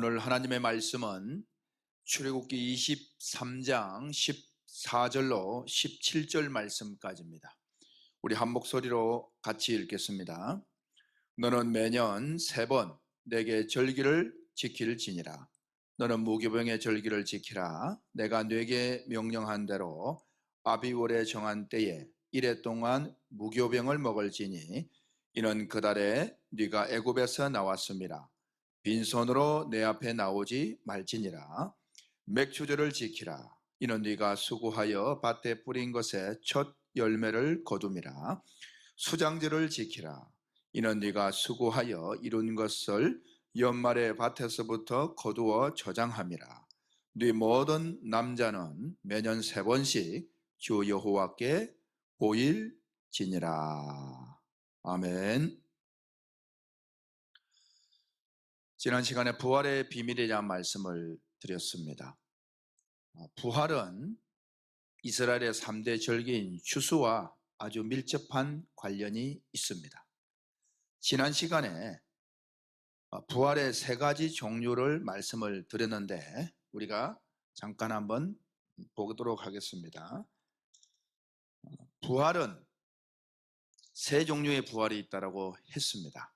오늘 하나님의 말씀은 출애굽기 23장 14절로 17절 말씀까지입니다. 우리 한 목소리로 같이 읽겠습니다. 너는 매년 3번 내게 절기를 지킬지니라. 너는 무교병의 절기를 지키라. 내가 네게 명령한 대로 아비월에 정한 때에 이래 동안 무교병을 먹을지니 이는 그달에 네가 애굽에서 나왔음이라. 빈손으로 내 앞에 나오지 말지니라. 맥추절을 지키라. 이는 네가 수고하여 밭에 뿌린 것의 첫 열매를 거둠이라. 수장절을 지키라. 이는 네가 수고하여 이룬 것을 연말에 밭에서부터 거두어 저장함이라. 네 모든 남자는 매년 3번씩 주 여호와께 보일지니라. 아멘. 지난 시간에 부활의 비밀에 대한 말씀을 드렸습니다. 부활은 이스라엘의 3대 절기인 추수와 아주 밀접한 관련이 있습니다. 지난 시간에 부활의 3가지 종류를 말씀을 드렸는데 우리가 잠깐 한번 보도록 하겠습니다. 부활은 3종류의 부활이 있다고 했습니다.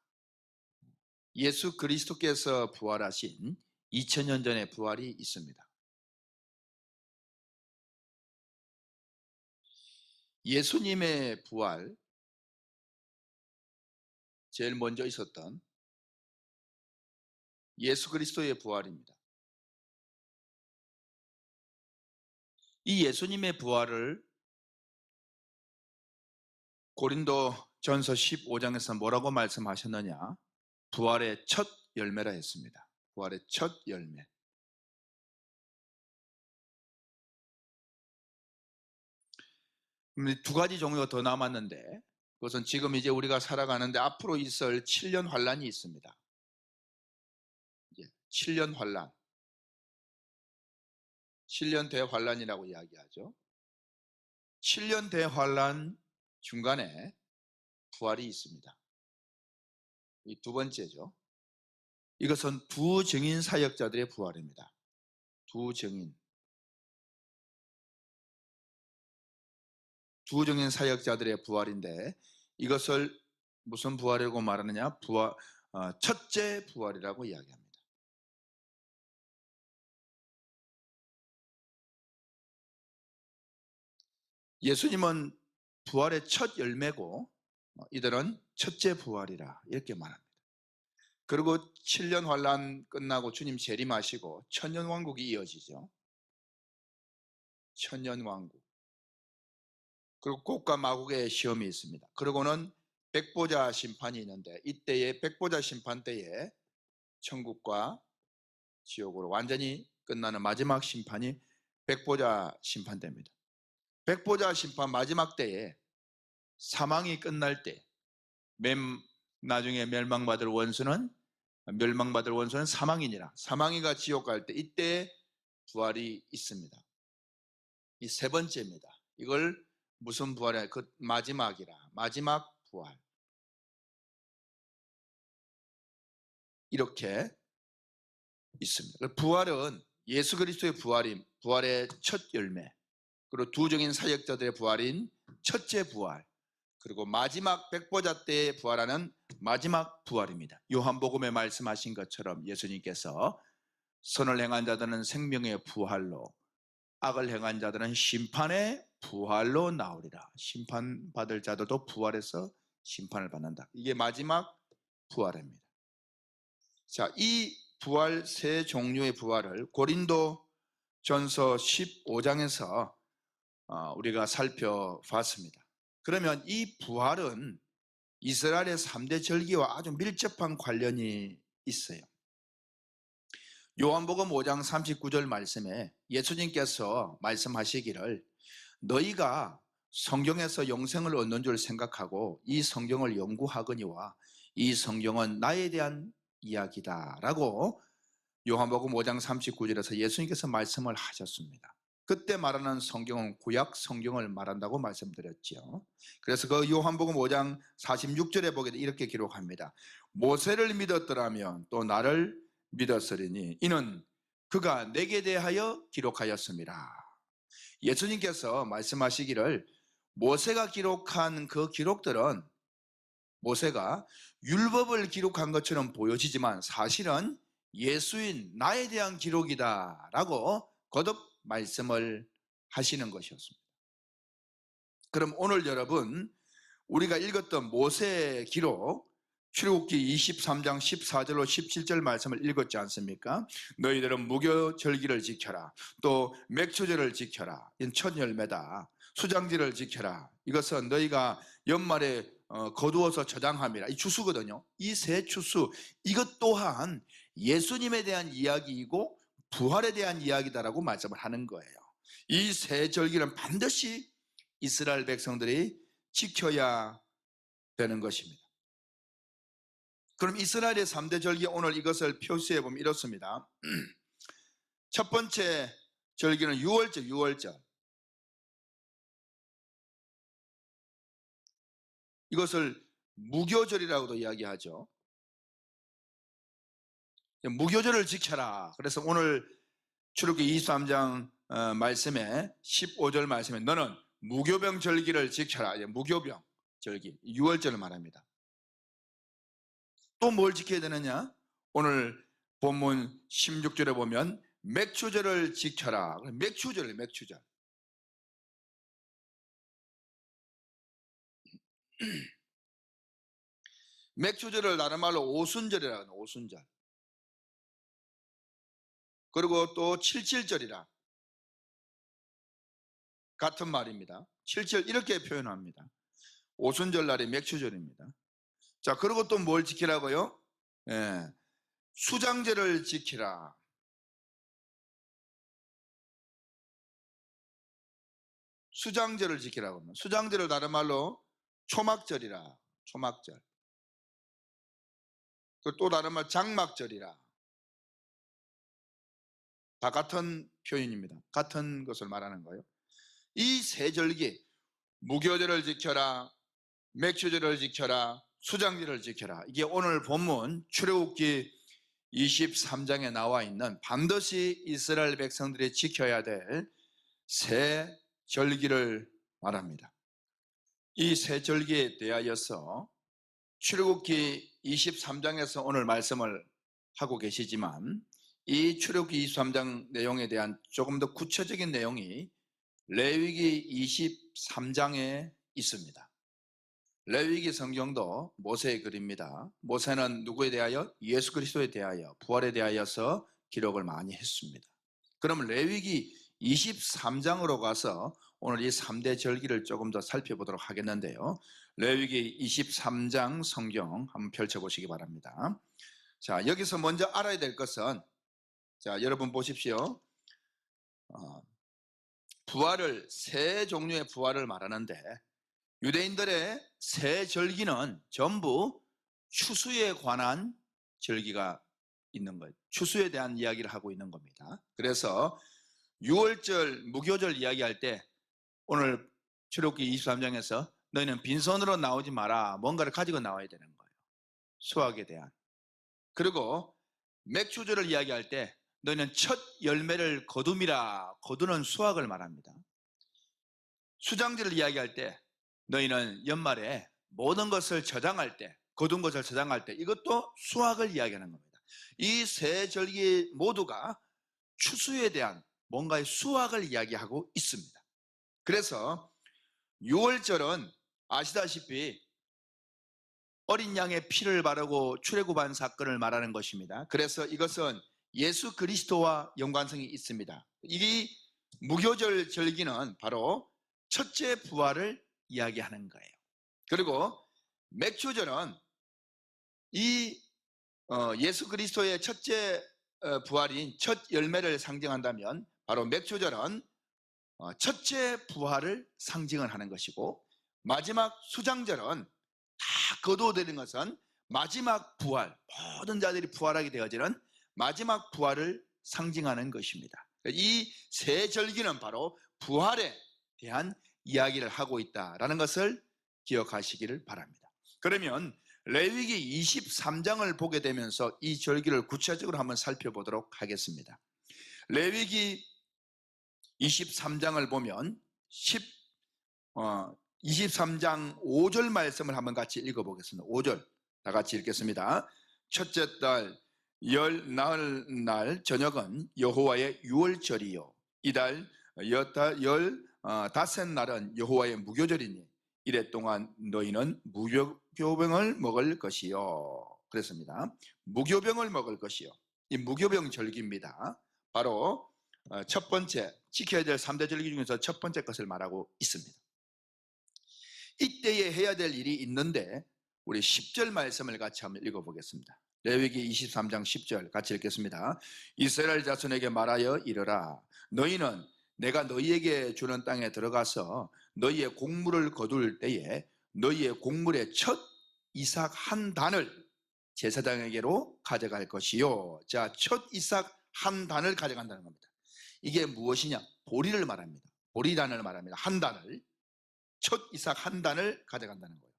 예수 그리스도께서 부활하신 2000년 전의 부활이 있습니다. 예수님의 부활, 제일 먼저 있었던 예수 그리스도의 부활입니다. 이 예수님의 부활을 고린도 전서 15장에서 뭐라고 말씀하셨느냐? 부활의 첫 열매라 했습니다. 부활의 첫 열매. 두 가지 종류가 더 남았는데 그것은 지금 이제 우리가 살아가는데 앞으로 있을 7년 환란이 있습니다. 7년 환란. 7년 대환란이라고 이야기하죠. 7년 대환란 중간에 부활이 있습니다. 이 두 번째죠. 이것은 두 증인 사역자들의 부활입니다. 두 증인 사역자들의 부활인데 이것을 무슨 부활이라고 말하느냐? 첫째 부활이라고 이야기합니다. 예수님은 부활의 첫 열매고 이들은 첫째 부활이라 이렇게 말합니다. 그리고 7년 환란 끝나고 주님 재림하시고 천년왕국이 이어지죠. 천년왕국. 그리고 곡과 마곡의 시험이 있습니다. 그리고는 백보자 심판이 있는데 이때의 백보자 심판 때에 천국과 지옥으로 완전히 끝나는 마지막 심판이 백보자 심판대입니다. 백보자 심판 마지막 때에 사망이 끝날 때 나중에 멸망받을 원수는 사망이니라. 사망이가 지옥 갈 때 이때 부활이 있습니다. 이 세 번째입니다. 이걸 무슨 부활이야? 그 마지막이라. 마지막 부활. 이렇게 있습니다. 부활은 예수 그리스도의 부활의 첫 열매. 그리고 두 증인 사역자들의 부활인 첫째 부활. 그리고 마지막 백보자 때에 부활하는 마지막 부활입니다. 요한복음에 말씀하신 것처럼 예수님께서 선을 행한 자들은 생명의 부활로, 악을 행한 자들은 심판의 부활로 나오리라. 심판받을 자들도 부활해서 심판을 받는다. 이게 마지막 부활입니다. 자, 이 부활 세 종류의 부활을 고린도 전서 15장에서 우리가 살펴봤습니다. 그러면 이 부활은 이스라엘의 3대 절기와 아주 밀접한 관련이 있어요. 요한복음 5장 39절 말씀에 예수님께서 말씀하시기를 너희가 성경에서 영생을 얻는 줄 생각하고 이 성경을 연구하거니와 이 성경은 나에 대한 이야기다 라고 요한복음 5장 39절에서 예수님께서 말씀을 하셨습니다. 그때 말하는 성경은 구약 성경을 말한다고 말씀드렸죠. 그래서 그 요한복음 5장 46절에 보게 이렇게 기록합니다. 모세를 믿었더라면 또 나를 믿었으리니 이는 그가 내게 대하여 기록하였습니다. 예수님께서 말씀하시기를 모세가 기록한 그 기록들은 모세가 율법을 기록한 것처럼 보여지지만 사실은 예수인 나에 대한 기록이다라고 거듭 말씀을 하시는 것이었습니다. 그럼 오늘 여러분 우리가 읽었던 모세의 기록 출애굽기 23장 14절로 17절 말씀을 읽었지 않습니까? 너희들은 무교절기를 지켜라. 또 맥초절을 지켜라. 이건 첫 열매다. 수장절을 지켜라. 이것은 너희가 연말에 거두어서 저장함이라. 이 추수거든요. 이 세 추수 이것 또한 예수님에 대한 이야기이고 부활에 대한 이야기다라고 말씀을 하는 거예요. 이 세 절기는 반드시 이스라엘 백성들이 지켜야 되는 것입니다. 그럼 이스라엘의 3대 절기 오늘 이것을 표시해 보면 이렇습니다. 첫 번째 절기는 유월절. 이것을 무교절이라고도 이야기하죠. 무교절을 지켜라. 그래서 오늘 출애굽기 23장 말씀에 15절 말씀에 너는 무교병 절기를 지켜라. 무교병 절기, 유월절을 말합니다. 또 뭘 지켜야 되느냐? 오늘 본문 16절에 보면 맥추절을 지켜라. 맥추절. 맥추절을 다른 말로 오순절이라고 해요. 오순절. 그리고 또 칠칠절이라 같은 말입니다. 칠칠 이렇게 표현합니다. 오순절 날이 맥추절입니다. 자, 그리고 또 뭘 지키라고요? 수장제를 지키라. 수장제를 지키라고 합니다. 수장제를 다른 말로 초막절이라. 초막절. 또 다른 말 장막절이라. 다 같은 표현입니다. 같은 것을 말하는 거예요. 이 세 절기, 무교절을 지켜라, 맥추절을 지켜라, 수장절을 지켜라. 이게 오늘 본문 출애굽기 23장에 나와 있는 반드시 이스라엘 백성들이 지켜야 될 세 절기를 말합니다. 이 세 절기에 대하여서 출애굽기 23장에서 오늘 말씀을 하고 계시지만 이 출애굽기 23장 내용에 대한 조금 더 구체적인 내용이 레위기 23장에 있습니다. 레위기 성경도 모세의 글입니다. 모세는 누구에 대하여? 예수 그리스도에 대하여, 부활에 대하여서 기록을 많이 했습니다. 그럼 레위기 23장으로 가서 오늘 이 3대 절기를 조금 더 살펴보도록 하겠는데요. 레위기 23장 성경 한번 펼쳐보시기 바랍니다. 자, 여기서 먼저 알아야 될 것은, 자, 여러분 보십시오. 부활을, 세 종류의 부활을 말하는데 유대인들의 세 절기는 전부 추수에 관한 절기가 있는 거예요. 추수에 대한 이야기를 하고 있는 겁니다. 그래서 유월절, 무교절 이야기할 때 오늘 출애굽기 23장에서 너희는 빈손으로 나오지 마라. 뭔가를 가지고 나와야 되는 거예요. 수확에 대한. 그리고 맥추절을 이야기할 때 너희는 첫 열매를 거둠이라. 거두는 수확을 말합니다. 수장절을 이야기할 때 너희는 연말에 모든 것을 저장할 때, 거둔 것을 저장할 때 이것도 수확을 이야기하는 겁니다. 이 세 절기 모두가 추수에 대한 뭔가의 수확을 이야기하고 있습니다. 그래서 유월절은 아시다시피 어린 양의 피를 바르고 출애굽한 사건을 말하는 것입니다. 그래서 이것은 예수 그리스도와 연관성이 있습니다. 이 무교절 절기는 바로 첫째 부활을 이야기하는 거예요. 그리고 맥추절은 이 예수 그리스도의 첫째 부활인 첫 열매를 상징한다면 바로 맥추절은 첫째 부활을 상징을 하는 것이고 마지막 수장절은 다 거두어들이는 것은 마지막 부활, 모든 자들이 부활하게 되어지는 마지막 부활을 상징하는 것입니다. 이 세 절기는 바로 부활에 대한 이야기를 하고 있다라는 것을 기억하시기를 바랍니다. 그러면 레위기 23장을 보게 되면서 이 절기를 구체적으로 한번 살펴보도록 하겠습니다. 레위기 23장을 보면 23장 5절 말씀을 한번 같이 읽어보겠습니다. 5절 다 같이 읽겠습니다. 첫째 달 열 나흘 날 저녁은 여호와의 유월절이요 이달 다섯 날은 여호와의 무교절이니 이래 동안 너희는 무교병을 먹을 것이요. 그랬습니다. 무교병을 먹을 것이요. 이 무교병 절기입니다. 바로 첫 번째 지켜야 될 3대 절기 중에서 첫 번째 것을 말하고 있습니다. 이때에 해야 될 일이 있는데 우리 10절 말씀을 같이 한번 읽어보겠습니다. 레위기 23장 10절 같이 읽겠습니다. 이스라엘 자손에게 말하여 이르라. 너희는 내가 너희에게 주는 땅에 들어가서 너희의 곡물을 거둘 때에 너희의 곡물의 첫 이삭 한 단을 제사장에게로 가져갈 것이요. 자, 첫 이삭 한 단을 가져간다는 겁니다. 이게 무엇이냐? 보리를 말합니다. 보리단을 말합니다. 한 단을, 첫 이삭 한 단을 가져간다는 거예요.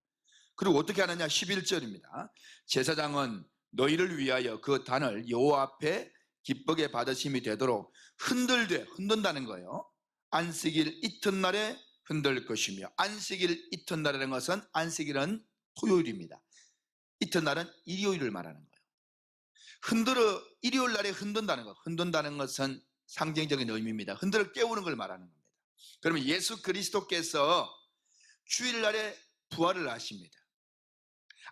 그리고 어떻게 하느냐? 11절입니다. 제사장은 너희를 위하여 그 단을 여호와 앞에 기쁘게 받으심이 되도록 흔든다는 거예요. 안식일 이튿날에 흔들 것이며, 안식일 이튿날이라는 것은 안식일은 토요일입니다. 이튿날은 일요일을 말하는 거예요. 일요일 날에 흔든다는 것. 흔든다는 것은 상징적인 의미입니다. 흔들어 깨우는 걸 말하는 겁니다. 그러면 예수 그리스도께서 주일날에 부활을 하십니다.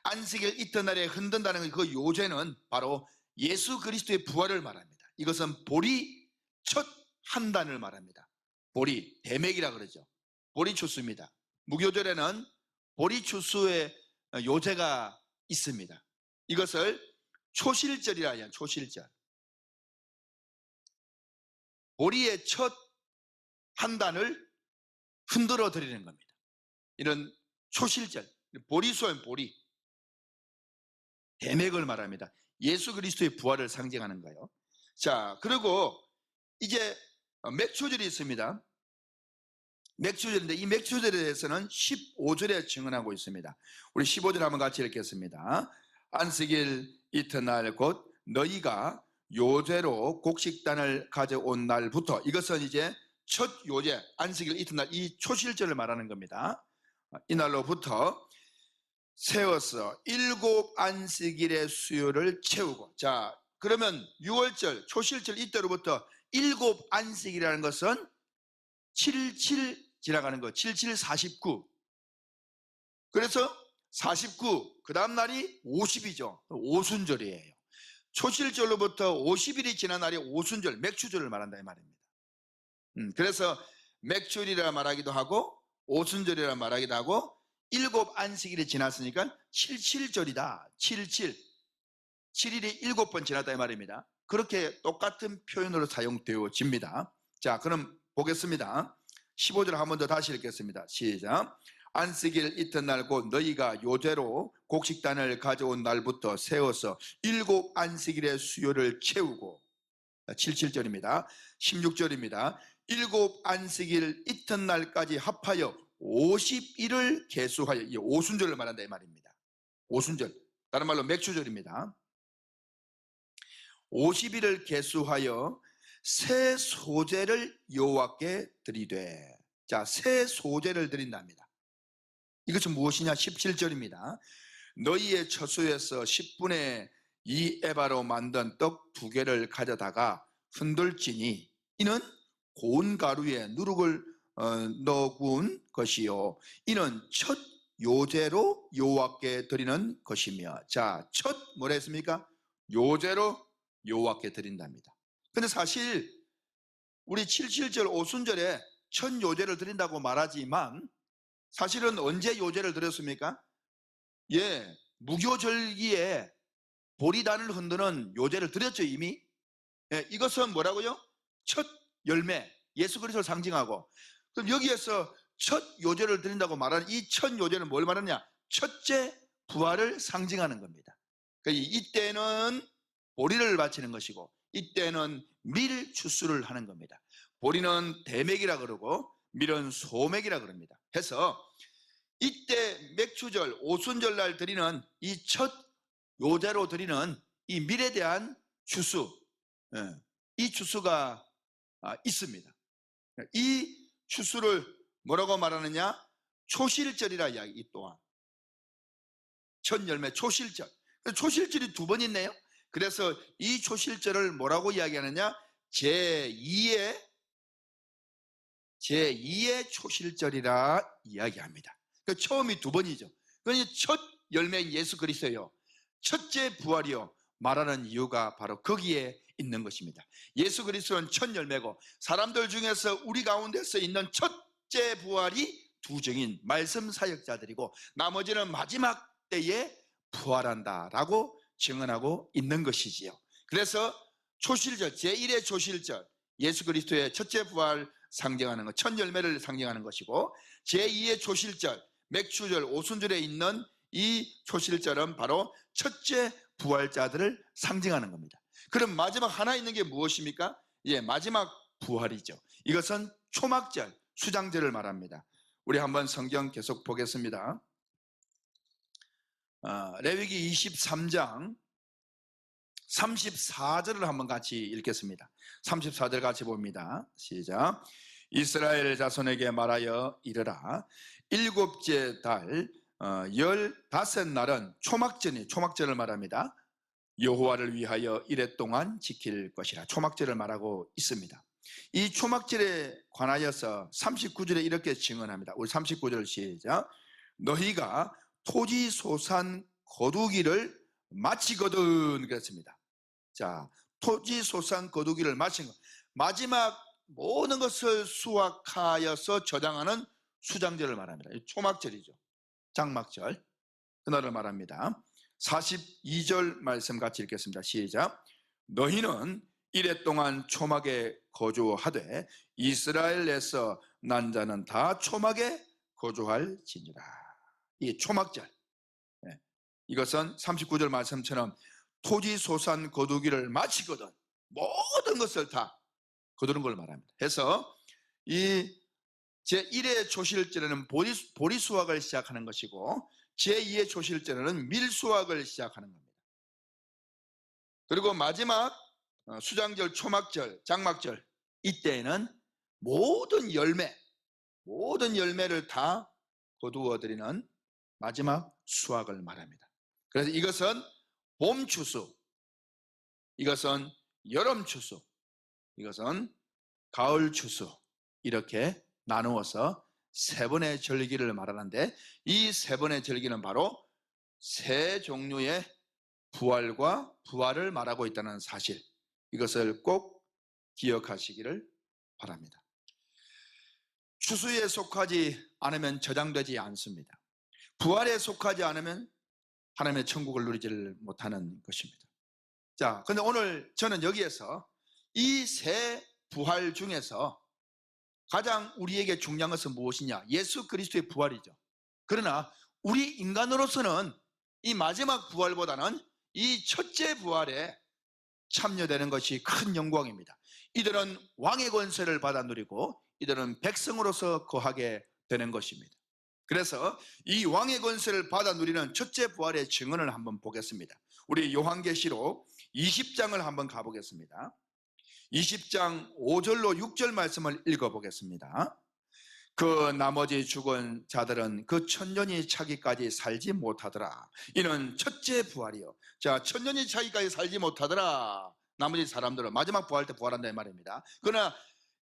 안식일 이튿날에 흔든다는 그 요제는 바로 예수 그리스도의 부활을 말합니다. 이것은 보리 첫 한 단을 말합니다. 보리, 대맥이라 그러죠. 보리 추수입니다. 무교절에는 보리 추수의 요제가 있습니다. 이것을 초실절이라 해요. 초실절. 보리의 첫 한 단을 흔들어 드리는 겁니다. 이런 초실절, 보리수원 보리, 대맥을 말합니다. 예수 그리스도의 부활을 상징하는 거예요. 자, 그리고 이제 맥추절이 있습니다. 맥추절인데 이 맥추절에 대해서는 15절에 증언하고 있습니다. 우리 15절 한번 같이 읽겠습니다. 안식일 이튿날 곧 너희가 요제로 곡식단을 가져온 날부터, 이것은 이제 첫 요제, 안식일 이튿날, 이 초실절을 말하는 겁니다. 이날로부터 세워서 7 안식일의 수요를 채우고, 자, 그러면 6월절, 초실절 이때로부터 7 안식이라는 것은 77 지나가는 거, 77, 49. 그래서 49, 그 다음 날이 50이죠. 오순절이에요. 초실절로부터 50일이 지난 날이 오순절, 맥추절을 말한다 이 말입니다. 그래서 맥추절이라 말하기도 하고 오순절이라 말하기도 하고 7 안식일이 지났으니까 77절이다. 77. 7일이 7번 지났다 이 말입니다. 그렇게 똑같은 표현으로 사용되어집니다. 자, 그럼 보겠습니다. 15절 한 번 더 다시 읽겠습니다. 시작. 안식일 이튿날 곧 너희가 요제로 곡식단을 가져온 날부터 세워서 7 안식일의 수요를 채우고, 77절입니다. 16절입니다. 7 안식일 이튿날까지 합하여 50일을 계수하여, 이 오순절을 말한다 이 말입니다. 오순절, 다른 말로 맥추절입니다. 50일을 계수하여 새 소제를 여호와께 드리되, 자, 새 소제를 드린답니다. 이것은 무엇이냐? 17절입니다. 너희의 처소에서 10분의 2 에바로 만든 떡 2개를 가져다가 흔들지니 이는 고운 가루에 누룩을 넣어 구운 것이요 이는 첫 요제로 여호와께 드리는 것이며, 자, 첫 뭐라 했습니까? 요제로 여호와께 드린답니다. 근데 사실 우리 77절 오순절에 첫 요제를 드린다고 말하지만 사실은 언제 요제를 드렸습니까? 예, 무교절기에 보리단을 흔드는 요제를 드렸죠 이미. 예, 이것은 뭐라고요? 첫 열매, 예수 그리스도를 상징하고, 그럼 여기에서 첫 요제를 드린다고 말하는 이 첫 요제는 뭘 말하느냐? 첫째 부활을 상징하는 겁니다. 그러니까 이때는 보리를 바치는 것이고 이때는 밀 추수를 하는 겁니다. 보리는 대맥이라 그러고 밀은 소맥이라 그럽니다. 해서 이때 맥추절, 오순절 날 드리는 이 첫 요제로 드리는 이 밀에 대한 추수, 이 추수가 있습니다. 이 추수를 뭐라고 말하느냐? 초실절이라 이야기. 이 또한 첫 열매 초실절. 초실절이 두 번 있네요. 그래서 이 초실절을 뭐라고 이야기하느냐? 제2의 초실절이라 이야기합니다. 처음이 두 번이죠. 그러니 첫 열매인 예수 그리스도요, 첫째 부활이요 말하는 이유가 바로 거기에 있는 것입니다. 예수 그리스도는 첫 열매고, 사람들 중에서 우리 가운데서 있는 첫째 부활이 두 증인 말씀 사역자들이고, 나머지는 마지막 때에 부활한다라고 증언하고 있는 것이지요. 그래서 초실절, 제1의 초실절, 예수 그리스도의 첫째 부활 상징하는 것, 첫 열매를 상징하는 것이고, 제2의 초실절, 맥추절, 오순절에 있는 이 초실절은 바로 첫째 부활자들을 상징하는 겁니다. 그럼 마지막 하나 있는 게 무엇입니까? 마지막 부활이죠. 이것은 초막절, 수장절을 말합니다. 우리 한번 성경 계속 보겠습니다. 레위기 23장 34절을 한번 같이 읽겠습니다. 34절 같이 봅니다. 시작. 이스라엘 자손에게 말하여 이르라. 일곱째 달 15날은 초막절을 말합니다. 여호와를 위하여 이레 동안 지킬 것이라. 초막절을 말하고 있습니다. 이 초막절에 관하여서 39절에 이렇게 증언합니다. 우리 39절 시작. 너희가 토지 소산 거두기를 마치거든 그랬습니다. 자, 토지 소산 거두기를 마친 것, 마지막 모든 것을 수확하여서 저장하는 수장절을 말합니다. 초막절이죠. 장막절, 그날을 말합니다. 42절 말씀 같이 읽겠습니다. 시작. 너희는 이레 동안 초막에 거주하되 이스라엘에서 난 자는 다 초막에 거주할지니라. 이 초막절, 이것은 39절 말씀처럼 토지 소산 거두기를 마치거든 모든 것을 다 거두는 걸 말합니다. 해서 이 제1의 초실절에는 보리 수확을 시작하는 것이고, 제2의 초실절에는 밀 수확을 시작하는 겁니다. 그리고 마지막 수장절, 초막절, 장막절, 이때에는 모든 열매를 다 거두어 드리는 마지막 수확을 말합니다. 그래서 이것은 봄 추수, 이것은 여름 추수, 이것은 가을 추수, 이렇게 나누어서 세 번의 절기를 말하는데, 이 세 번의 절기는 바로 세 종류의 부활과 부활을 말하고 있다는 사실, 이것을 꼭 기억하시기를 바랍니다. 추수에 속하지 않으면 저장되지 않습니다. 부활에 속하지 않으면 하나님의 천국을 누리지를 못하는 것입니다. 자, 근데 오늘 저는 여기에서 이 세 부활 중에서 가장 우리에게 중요한 것은 무엇이냐? 예수 그리스도의 부활이죠. 그러나 우리 인간으로서는 이 마지막 부활보다는 이 첫째 부활에 참여되는 것이 큰 영광입니다. 이들은 왕의 권세를 받아 누리고 이들은 백성으로서 거하게 되는 것입니다. 그래서 이 왕의 권세를 받아 누리는 첫째 부활의 증언을 한번 보겠습니다. 우리 요한계시록 20장을 한번 가보겠습니다. 20장 5절로 6절 말씀을 읽어보겠습니다. 그 나머지 죽은 자들은 그 천년이 차기까지 살지 못하더라. 이는 첫째 부활이요. 자, 천년이 차기까지 살지 못하더라. 나머지 사람들은 마지막 부활 때 부활한다 이 말입니다. 그러나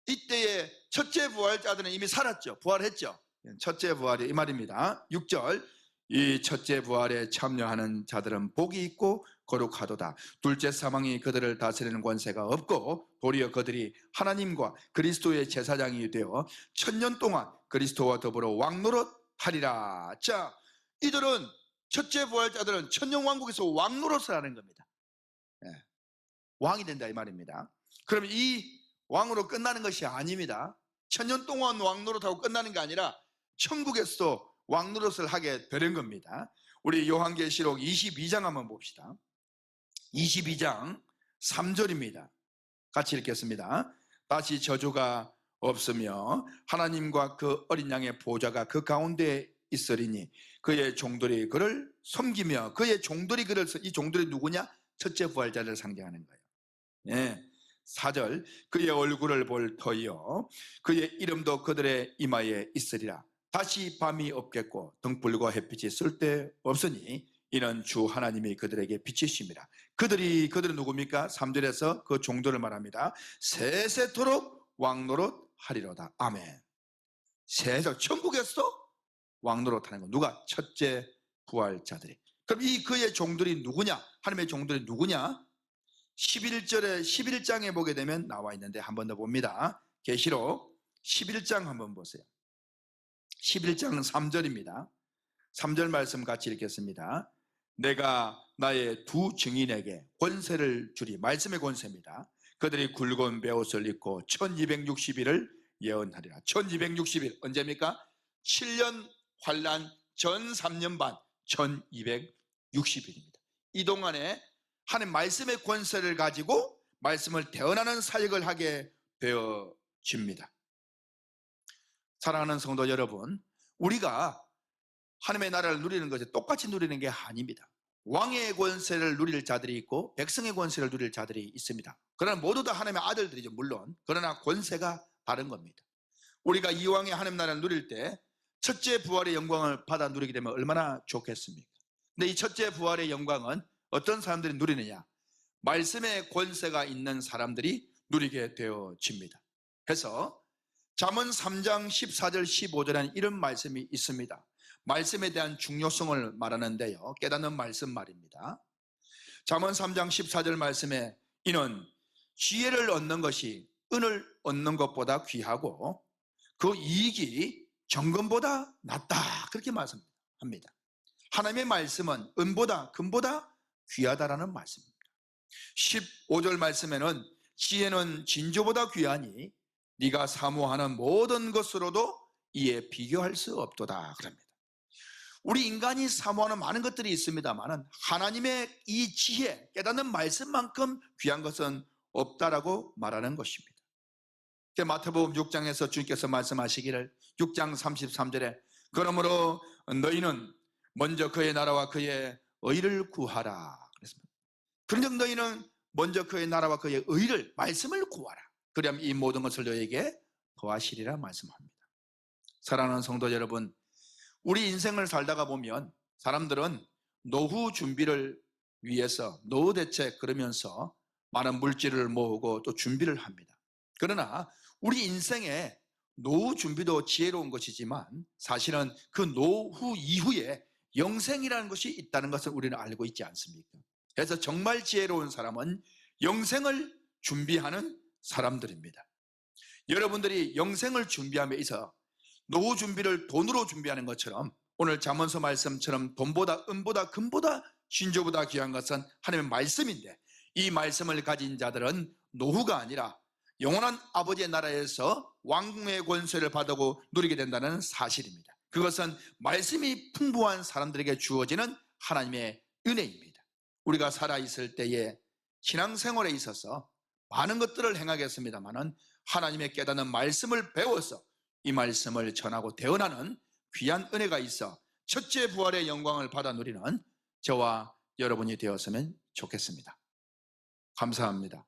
이때의 첫째 부활자들은 이미 살았죠. 부활했죠. 첫째 부활이 이 말입니다. 6절. 이 첫째 부활에 참여하는 자들은 복이 있고 거룩하도다. 둘째 사망이 그들을 다스리는 권세가 없고 도리어 그들이 하나님과 그리스도의 제사장이 되어 천년 동안 그리스도와 더불어 왕노릇하리라. 자, 이들은 첫째 부활자들은 천년 왕국에서 왕노릇을 하는 겁니다. 왕이 된다 이 말입니다. 그럼 이 왕으로 끝나는 것이 아닙니다. 천년 동안 왕노릇하고 끝나는 게 아니라 천국에서도 왕노릇을 하게 되는 겁니다. 우리 요한계시록 22장 한번 봅시다. 22장 3절입니다. 같이 읽겠습니다. 다시 저주가 없으며 하나님과 그 어린 양의 보좌가 그 가운데 있으리니 그의 종들이 그를 섬기며 그의 종들이 그를 이 종들이 누구냐? 첫째 부활자를 상징하는 거예요. 예. 4절 그의 얼굴을 볼 터이요 그의 이름도 그들의 이마에 있으리라. 다시 밤이 없겠고 등불과 햇빛이 쓸데없으니 이는 주 하나님이 그들에게 빛이심이라. 그들은 누굽니까? 3절에서 그 종들을 말합니다. 세세토록 왕노릇 하리로다. 아멘. 세세 천국에서 왕노릇 하는 거. 누가? 첫째 부활자들이. 그럼 이 그의 종들이 누구냐? 하나님의 종들이 누구냐? 11절에 11장에 보게 되면 나와 있는데 한 번 더 봅니다. 계시록 11장 한번 보세요. 11장은 3절입니다. 3절 말씀 같이 읽겠습니다. 내가 나의 두 증인에게 권세를 주리. 말씀의 권세입니다. 그들이 굵은 베옷을 입고 1260일을 예언하리라. 1260일 언제입니까? 7년 환란 전 3년 반 1260일입니다. 이 동안에 하나님 말씀의 권세를 가지고 말씀을 대언하는 사역을 하게 되어집니다. 사랑하는 성도 여러분, 우리가 하나님의 나라를 누리는 것이 똑같이 누리는 게 아닙니다. 왕의 권세를 누릴 자들이 있고 백성의 권세를 누릴 자들이 있습니다. 그러나 모두 다 하나님의 아들들이죠, 물론. 그러나 권세가 다른 겁니다. 우리가 이 왕의 하나님 나라를 누릴 때 첫째 부활의 영광을 받아 누리게 되면 얼마나 좋겠습니까? 근데 이 첫째 부활의 영광은 어떤 사람들이 누리느냐? 말씀의 권세가 있는 사람들이 누리게 되어집니다. 그래서 잠언 3장 14절 15절에는 이런 말씀이 있습니다. 말씀에 대한 중요성을 말하는데요, 깨닫는 말씀 말입니다. 잠언 3장 14절 말씀에 이는 지혜를 얻는 것이 은을 얻는 것보다 귀하고 그 이익이 정금보다 낫다, 그렇게 말씀합니다. 하나님의 말씀은 은보다 금보다 귀하다라는 말씀입니다. 15절 말씀에는 지혜는 진주보다 귀하니 네가 사모하는 모든 것으로도 이에 비교할 수 없도다 그럽니다. 우리 인간이 사모하는 많은 것들이 있습니다만 하나님의 이 지혜, 깨닫는 말씀만큼 귀한 것은 없다라고 말하는 것입니다. 마태복음 6장에서 주님께서 말씀하시기를 6장 33절에 그러므로 너희는 먼저 그의 나라와 그의 의를 구하라 그랬습니다. 그런즉 너희는 먼저 그의 나라와 그의 의를, 말씀을 구하라. 그리하면 이 모든 것을 너희에게 더하시리라 말씀합니다. 사랑하는 성도 여러분, 우리 인생을 살다가 보면 사람들은 노후 준비를 위해서 노후 대책 그러면서 많은 물질을 모으고 또 준비를 합니다. 그러나 우리 인생에 노후 준비도 지혜로운 것이지만 사실은 그 노후 이후에 영생이라는 것이 있다는 것을 우리는 알고 있지 않습니까? 그래서 정말 지혜로운 사람은 영생을 준비하는 사람들입니다. 여러분들이 영생을 준비함에 있어 노후 준비를 돈으로 준비하는 것처럼 오늘 잠언서 말씀처럼 돈보다 은보다 금보다 진주보다 귀한 것은 하나님의 말씀인데 이 말씀을 가진 자들은 노후가 아니라 영원한 아버지의 나라에서 왕의 권세를 받고 누리게 된다는 사실입니다. 그것은 말씀이 풍부한 사람들에게 주어지는 하나님의 은혜입니다. 우리가 살아있을 때에 신앙생활에 있어서 많은 것들을 행하겠습니다만 하나님의 깨닫는 말씀을 배워서 이 말씀을 전하고 대언하는 귀한 은혜가 있어 첫째 부활의 영광을 받아 누리는 저와 여러분이 되었으면 좋겠습니다. 감사합니다.